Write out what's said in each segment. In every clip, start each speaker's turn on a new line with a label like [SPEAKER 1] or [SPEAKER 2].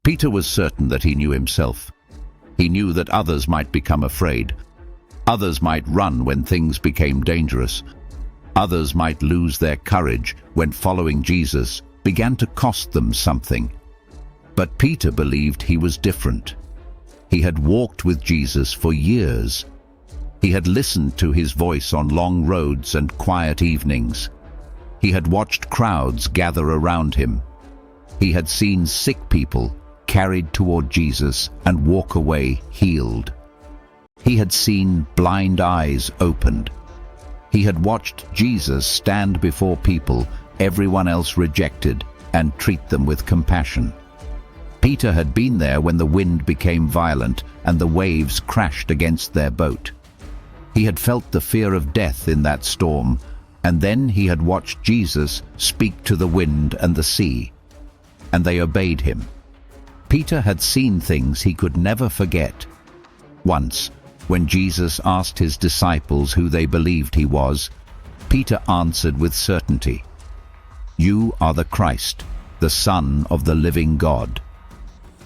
[SPEAKER 1] Peter was certain that he knew himself. He knew that others might become afraid. Others might run when things became dangerous. Others might lose their courage when following Jesus began to cost them something. But Peter believed he was different. He had walked with Jesus for years. He had listened to his voice on long roads and quiet evenings. He had watched crowds gather around him. He had seen sick people carried toward Jesus and walk away healed. He had seen blind eyes opened. He had watched Jesus stand before people everyone else rejected and treat them with compassion. Peter had been there when the wind became violent and the waves crashed against their boat. He had felt the fear of death in that storm, and then he had watched Jesus speak to the wind and the sea, and they obeyed him. Peter had seen things he could never forget. Once, when Jesus asked his disciples who they believed he was, Peter answered with certainty, "You are the Christ, the Son of the living God."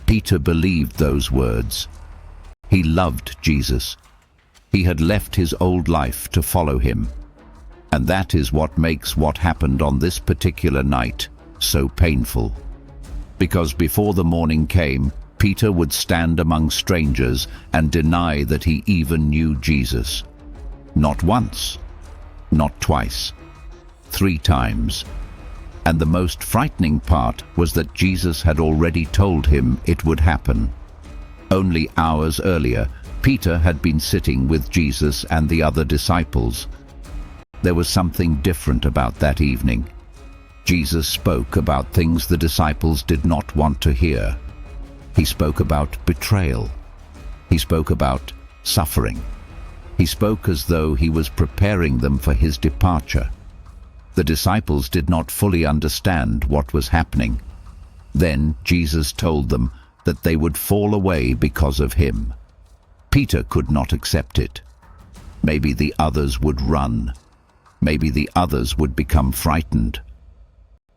[SPEAKER 1] Peter believed those words. He loved Jesus. He had left his old life to follow him. And that is what makes what happened on this particular night so painful. Because before the morning came, Peter would stand among strangers and deny that he even knew Jesus. Not once, not twice, 3 times. And the most frightening part was that Jesus had already told him it would happen. Only hours earlier, Peter had been sitting with Jesus and the other disciples. There was something different about that evening. Jesus spoke about things the disciples did not want to hear. He spoke about betrayal. He spoke about suffering. He spoke as though he was preparing them for his departure. The disciples did not fully understand what was happening. Then Jesus told them that they would fall away because of him. Peter could not accept it. Maybe the others would run. Maybe the others would become frightened.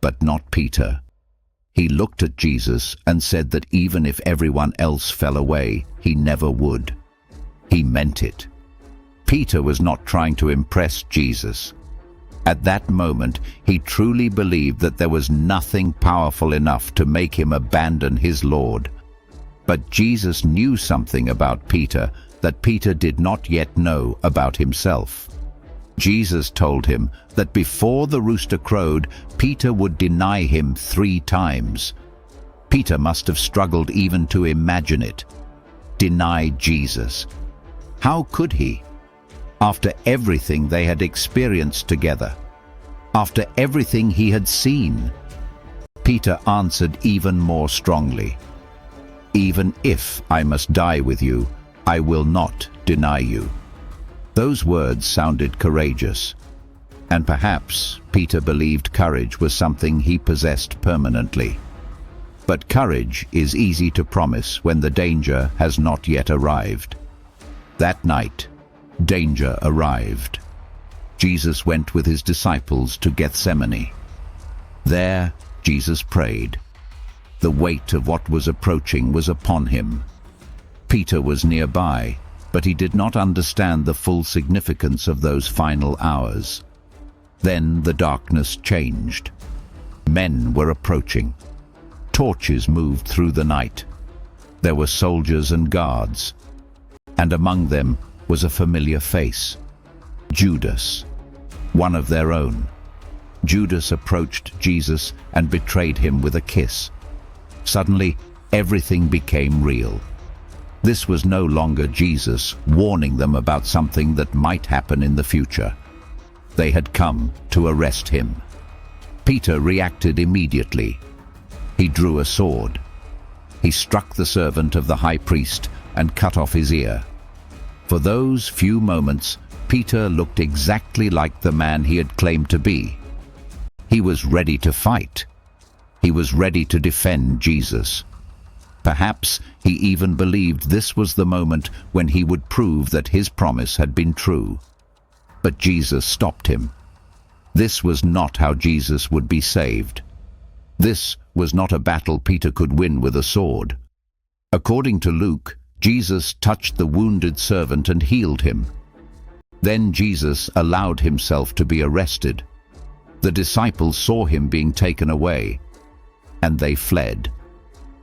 [SPEAKER 1] But not Peter. He looked at Jesus and said that even if everyone else fell away, he never would. He meant it. Peter was not trying to impress Jesus. At that moment, he truly believed that there was nothing powerful enough to make him abandon his Lord. But Jesus knew something about Peter that Peter did not yet know about himself. Jesus told him that before the rooster crowed, Peter would deny him 3 times. Peter must have struggled even to imagine it. Deny Jesus. How could he? After everything they had experienced together, after everything he had seen. Peter answered even more strongly, "Even if I must die with you, I will not deny you." Those words sounded courageous, and perhaps Peter believed courage was something he possessed permanently. But courage is easy to promise when the danger has not yet arrived. That night, danger arrived. Jesus went with his disciples to Gethsemane. There, Jesus prayed. The weight of what was approaching was upon him. Peter was nearby, but he did not understand the full significance of those final hours. Then the darkness changed. Men were approaching. Torches moved through the night. There were soldiers and guards, and among them was a familiar face. Judas, one of their own. Judas approached Jesus and betrayed him with a kiss. Suddenly, everything became real. This was no longer Jesus warning them about something that might happen in the future. They had come to arrest him. Peter reacted immediately. He drew a sword. He struck the servant of the high priest and cut off his ear. For those few moments, Peter looked exactly like the man he had claimed to be. He was ready to fight. He was ready to defend Jesus. Perhaps he even believed this was the moment when he would prove that his promise had been true. But Jesus stopped him. This was not how Jesus would be saved. This was not a battle Peter could win with a sword. According to Luke, Jesus touched the wounded servant and healed him. Then Jesus allowed himself to be arrested. The disciples saw him being taken away, and they fled.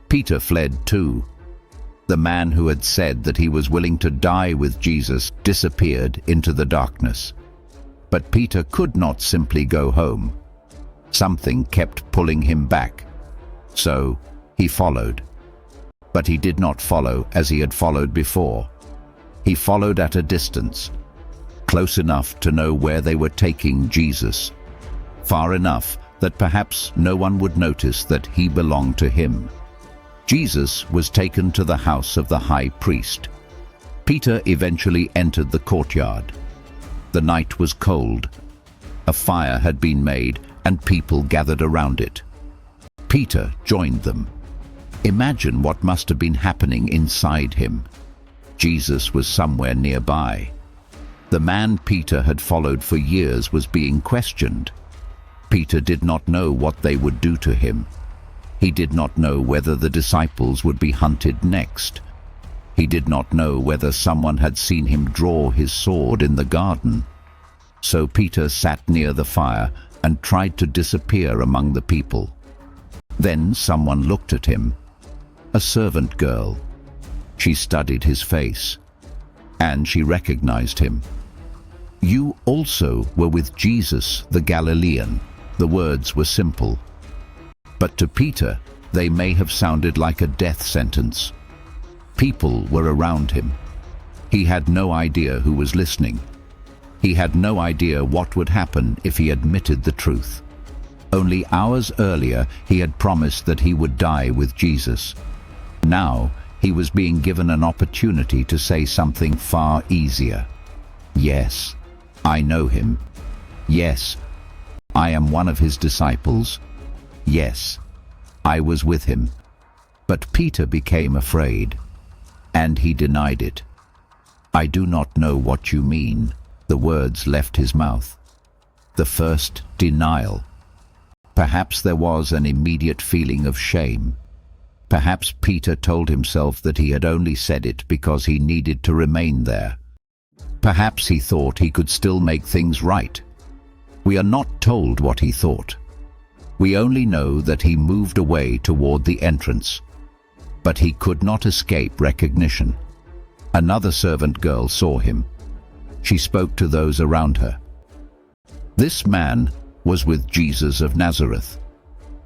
[SPEAKER 1] Peter fled too. The man who had said that he was willing to die with Jesus disappeared into the darkness. But Peter could not simply go home. Something kept pulling him back. So he followed. But he did not follow as he had followed before. He followed at a distance, close enough to know where they were taking Jesus, far enough that perhaps no one would notice that he belonged to him. Jesus was taken to the house of the high priest. Peter eventually entered the courtyard. The night was cold. A fire had been made and people gathered around it. Peter joined them. Imagine what must have been happening inside him. Jesus was somewhere nearby. The man Peter had followed for years was being questioned. Peter did not know what they would do to him. He did not know whether the disciples would be hunted next. He did not know whether someone had seen him draw his sword in the garden. So Peter sat near the fire and tried to disappear among the people. Then someone looked at him. A servant girl. She studied his face, and she recognized him. "You also were with Jesus the Galilean." The words were simple. But to Peter, they may have sounded like a death sentence. People were around him. He had no idea who was listening. He had no idea what would happen if he admitted the truth. Only hours earlier, he had promised that he would die with Jesus. Now, he was being given an opportunity to say something far easier. "Yes, I know him. Yes, I am one of his disciples. Yes, I was with him." But Peter became afraid, and he denied it. "I do not know what you mean." The words left his mouth. The first denial. Perhaps there was an immediate feeling of shame. Perhaps Peter told himself that he had only said it because he needed to remain there. Perhaps he thought he could still make things right. We are not told what he thought. We only know that he moved away toward the entrance. But he could not escape recognition. Another servant girl saw him. She spoke to those around her. This man was with Jesus of Nazareth.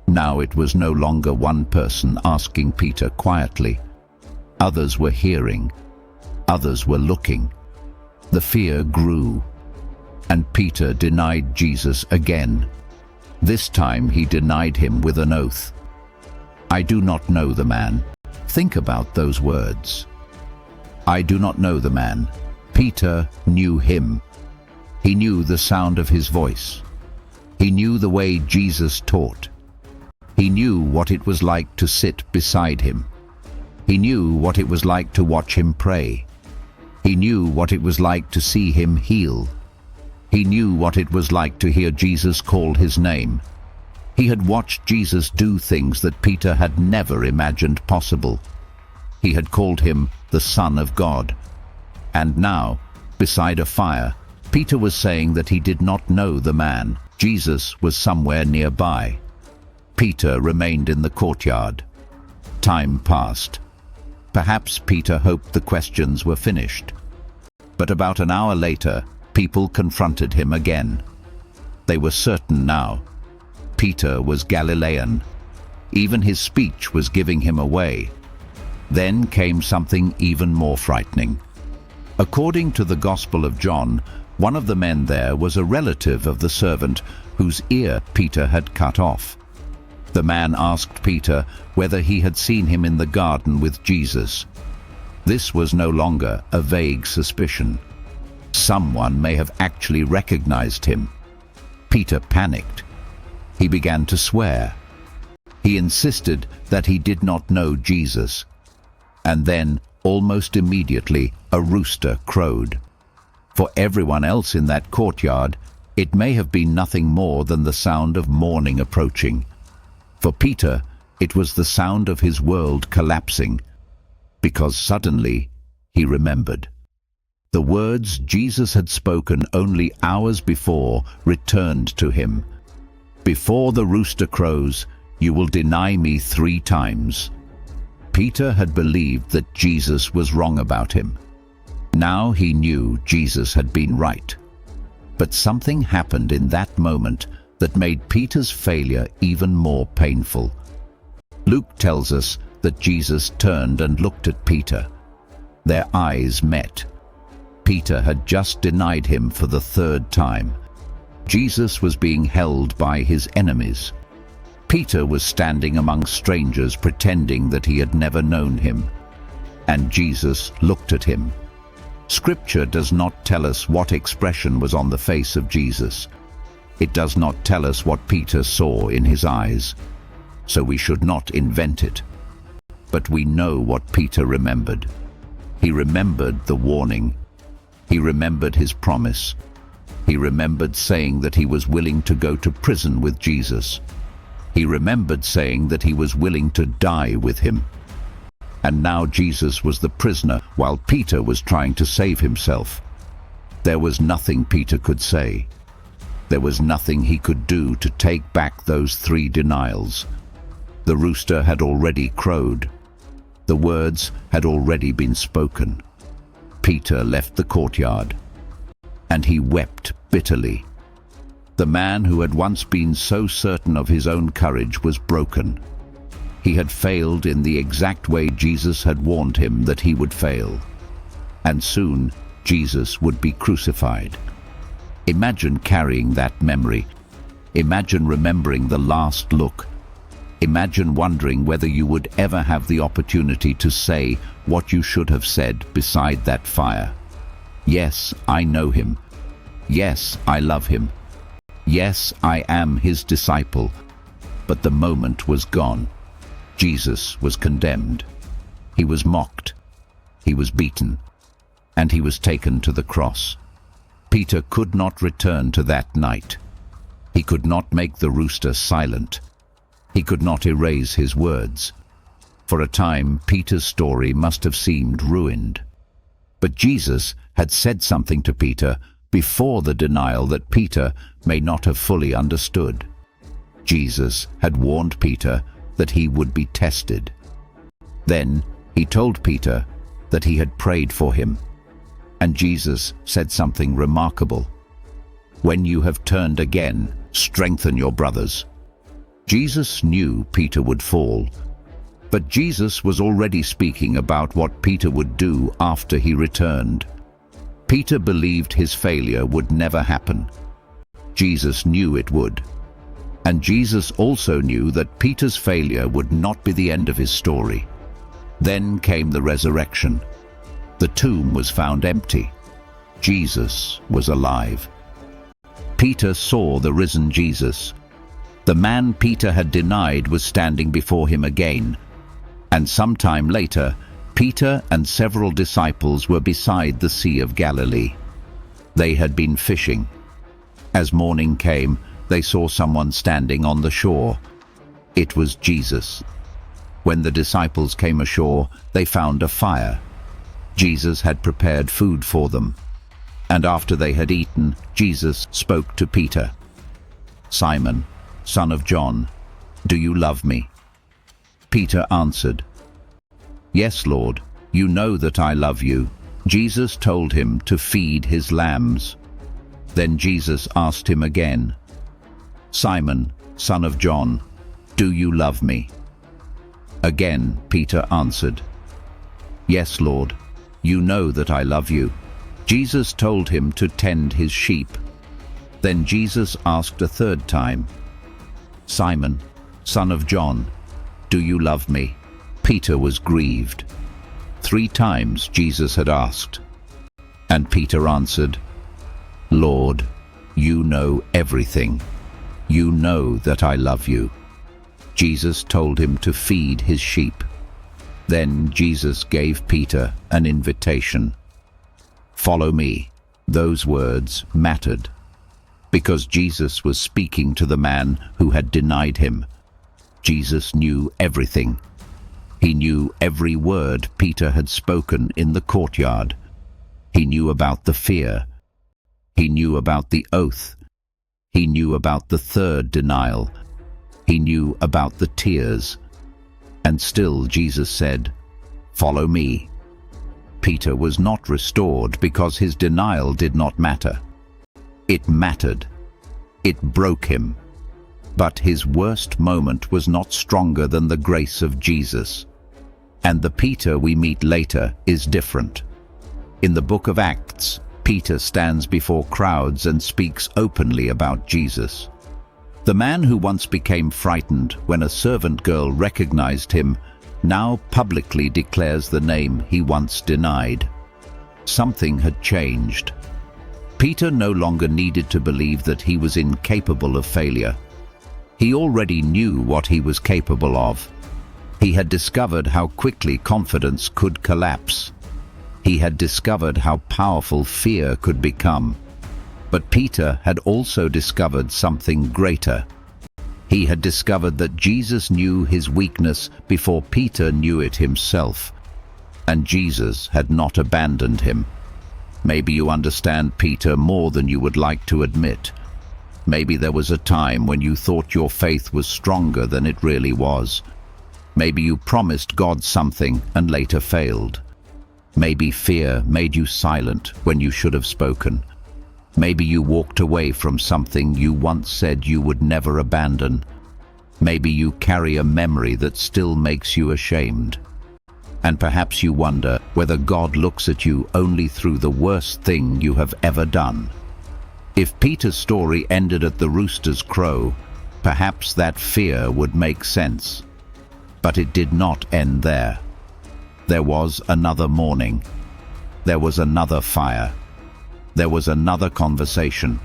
[SPEAKER 1] Now it was no longer one person asking Peter quietly. Others were hearing. Others were looking. The fear grew, and Peter denied Jesus again. This time he denied him with an oath. "I do not know the man." Think about those words. I do not know the man. Peter knew him. He knew the sound of his voice. He knew the way Jesus taught. He knew what it was like to sit beside him. He knew what it was like to watch him pray. He knew what it was like to see him heal. He knew what it was like to hear Jesus call his name. He had watched Jesus do things that Peter had never imagined possible. He had called him the Son of God. And now, beside a fire, Peter was saying that he did not know the man. Jesus was somewhere nearby. Peter remained in the courtyard. Time passed. Perhaps Peter hoped the questions were finished. But about an hour later, people confronted him again. They were certain now. Peter was Galilean. Even his speech was giving him away. Then came something even more frightening. According to the Gospel of John, one of the men there was a relative of the servant whose ear Peter had cut off. The man asked Peter whether he had seen him in the garden with Jesus. This was no longer a vague suspicion. Someone may have actually recognized him. Peter panicked. He began to swear. He insisted that he did not know Jesus. And then, almost immediately, a rooster crowed. For everyone else in that courtyard, it may have been nothing more than the sound of morning approaching. For Peter, It was the sound of his world collapsing, because suddenly he remembered. The words Jesus had spoken only hours before returned to him. "Before the rooster crows, you will deny me 3 times." Peter had believed that Jesus was wrong about him. Now he knew Jesus had been right. But something happened in that moment that made Peter's failure even more painful. Luke tells us that Jesus turned and looked at Peter. Their eyes met. Peter had just denied him for the 3rd time. Jesus was being held by his enemies. Peter was standing among strangers pretending that he had never known him. And Jesus looked at him. Scripture does not tell us what expression was on the face of Jesus. It does not tell us what Peter saw in his eyes, so we should not invent it. But we know what Peter remembered. He remembered the warning. He remembered his promise. He remembered saying that he was willing to go to prison with Jesus. He remembered saying that he was willing to die with him. And now Jesus was the prisoner while Peter was trying to save himself. There was nothing Peter could say. There was nothing he could do to take back those 3 denials. The rooster had already crowed. The words had already been spoken. Peter left the courtyard, and he wept bitterly. The man who had once been so certain of his own courage was broken. He had failed in the exact way Jesus had warned him that he would fail. And soon Jesus would be crucified. Imagine carrying that memory. Imagine remembering the last look. Imagine wondering whether you would ever have the opportunity to say what you should have said beside that fire. Yes, I know him. Yes, I love him. Yes, I am his disciple. But the moment was gone. Jesus was condemned. He was mocked. He was beaten. And he was taken to the cross. Peter could not return to that night. He could not make the rooster silent. He could not erase his words. For a time, Peter's story must have seemed ruined. But Jesus had said something to Peter before the denial that Peter may not have fully understood. Jesus had warned Peter that he would be tested. Then he told Peter that he had prayed for him. And Jesus said something remarkable. "When you have turned again, strengthen your brothers." Jesus knew Peter would fall, but Jesus was already speaking about what Peter would do after he returned. Peter believed his failure would never happen. Jesus knew it would. And Jesus also knew that Peter's failure would not be the end of his story. Then came the resurrection. The tomb was found empty. Jesus was alive. Peter saw the risen Jesus. The man Peter had denied was standing before him again. And sometime later, Peter and several disciples were beside the Sea of Galilee. They had been fishing. As morning came, they saw someone standing on the shore. It was Jesus. When the disciples came ashore, they found a fire. Jesus had prepared food for them. And after they had eaten, Jesus spoke to Peter. "Simon, son of John, do you love me?" Peter answered, "Yes, Lord, you know that I love you." Jesus told him to feed his lambs. Then Jesus asked him again, "Simon, son of John, do you love me?" Again Peter answered, "Yes, Lord, you know that I love you." Jesus told him to tend his sheep. Then Jesus asked a 3rd time, "Simon, son of John, do you love me?" Peter was grieved. 3 times Jesus had asked. And Peter answered, "Lord, you know everything. You know that I love you." Jesus told him to feed his sheep. Then Jesus gave Peter an invitation. "Follow me." Those words mattered, because Jesus was speaking to the man who had denied him. Jesus knew everything. He knew every word Peter had spoken in the courtyard. He knew about the fear. He knew about the oath. He knew about the third denial. He knew about the tears. And still Jesus said, "Follow me." Peter was not restored because his denial did not matter. It mattered. It broke him. But his worst moment was not stronger than the grace of Jesus. And the Peter we meet later is different. In the book of Acts, Peter stands before crowds and speaks openly about Jesus. The man who once became frightened when a servant girl recognized him now publicly declares the name he once denied. Something had changed. Peter no longer needed to believe that he was incapable of failure. He already knew what he was capable of. He had discovered how quickly confidence could collapse. He had discovered how powerful fear could become. But Peter had also discovered something greater. He had discovered that Jesus knew his weakness before Peter knew it himself. And Jesus had not abandoned him. Maybe you understand Peter more than you would like to admit. Maybe there was a time when you thought your faith was stronger than it really was. Maybe you promised God something and later failed. Maybe fear made you silent when you should have spoken. Maybe you walked away from something you once said you would never abandon. Maybe you carry a memory that still makes you ashamed. And perhaps you wonder whether God looks at you only through the worst thing you have ever done. If Peter's story ended at the rooster's crow, perhaps that fear would make sense. But it did not end there. There was another morning. There was another fire. There was another conversation.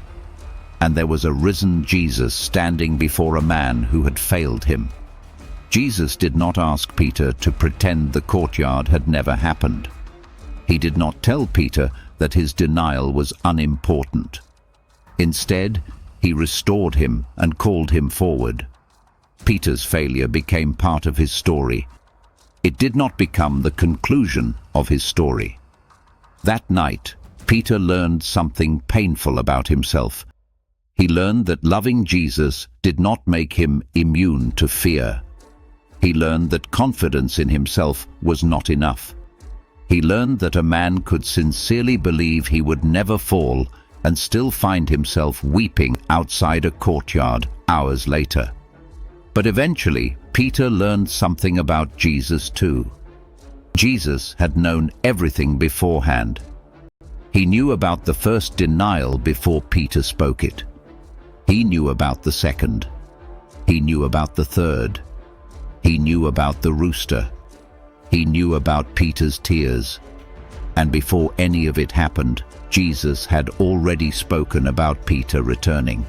[SPEAKER 1] And there was a risen Jesus standing before a man who had failed him. Jesus did not ask Peter to pretend the courtyard had never happened. He did not tell Peter that his denial was unimportant. Instead, he restored him and called him forward. Peter's failure became part of his story. It did not become the conclusion of his story. That night, Peter learned something painful about himself. He learned that loving Jesus did not make him immune to fear. He learned that confidence in himself was not enough. He learned that a man could sincerely believe he would never fall and still find himself weeping outside a courtyard hours later. But eventually, Peter learned something about Jesus too. Jesus had known everything beforehand. He knew about the first denial before Peter spoke it. He knew about the second. He knew about the third. He knew about the rooster. He knew about Peter's tears. And before any of it happened, Jesus had already spoken about Peter returning.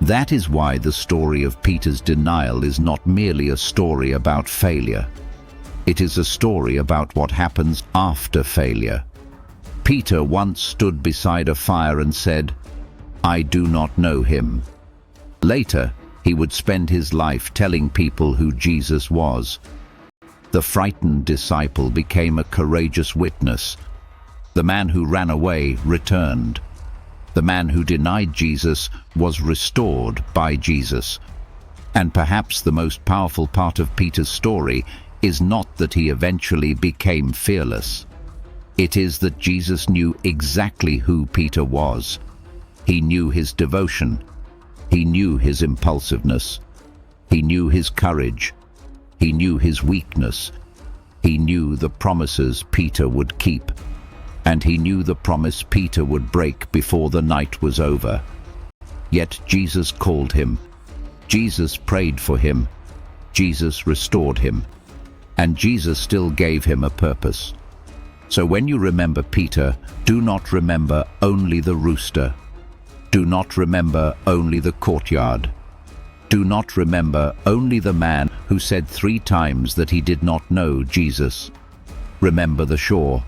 [SPEAKER 1] That is why the story of Peter's denial is not merely a story about failure. It is a story about what happens after failure. Peter once stood beside a fire and said, "I do not know him." Later, he would spend his life telling people who Jesus was. The frightened disciple became a courageous witness. The man who ran away returned. The man who denied Jesus was restored by Jesus. And perhaps the most powerful part of Peter's story is not that he eventually became fearless. It is that Jesus knew exactly who Peter was. He knew his devotion. He knew his impulsiveness. He knew his courage. He knew his weakness. He knew the promises Peter would keep. And he knew the promise Peter would break before the night was over. Yet Jesus called him. Jesus prayed for him. Jesus restored him. And Jesus still gave him a purpose. So when you remember Peter, do not remember only the rooster. Do not remember only the courtyard. Do not remember only the man who said 3 times that he did not know Jesus. Remember the shore.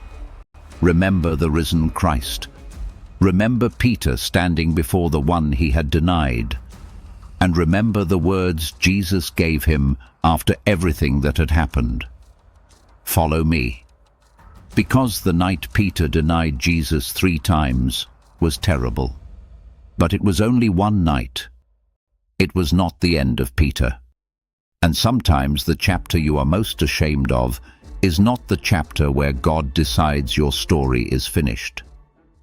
[SPEAKER 1] Remember the risen Christ. Remember Peter standing before the one he had denied. and remember the words Jesus gave him after everything that had happened. Follow me. Because the night Peter denied Jesus 3 times was terrible. But it was only one night. It was not the end of Peter. And sometimes the chapter you are most ashamed of is not the chapter where God decides your story is finished.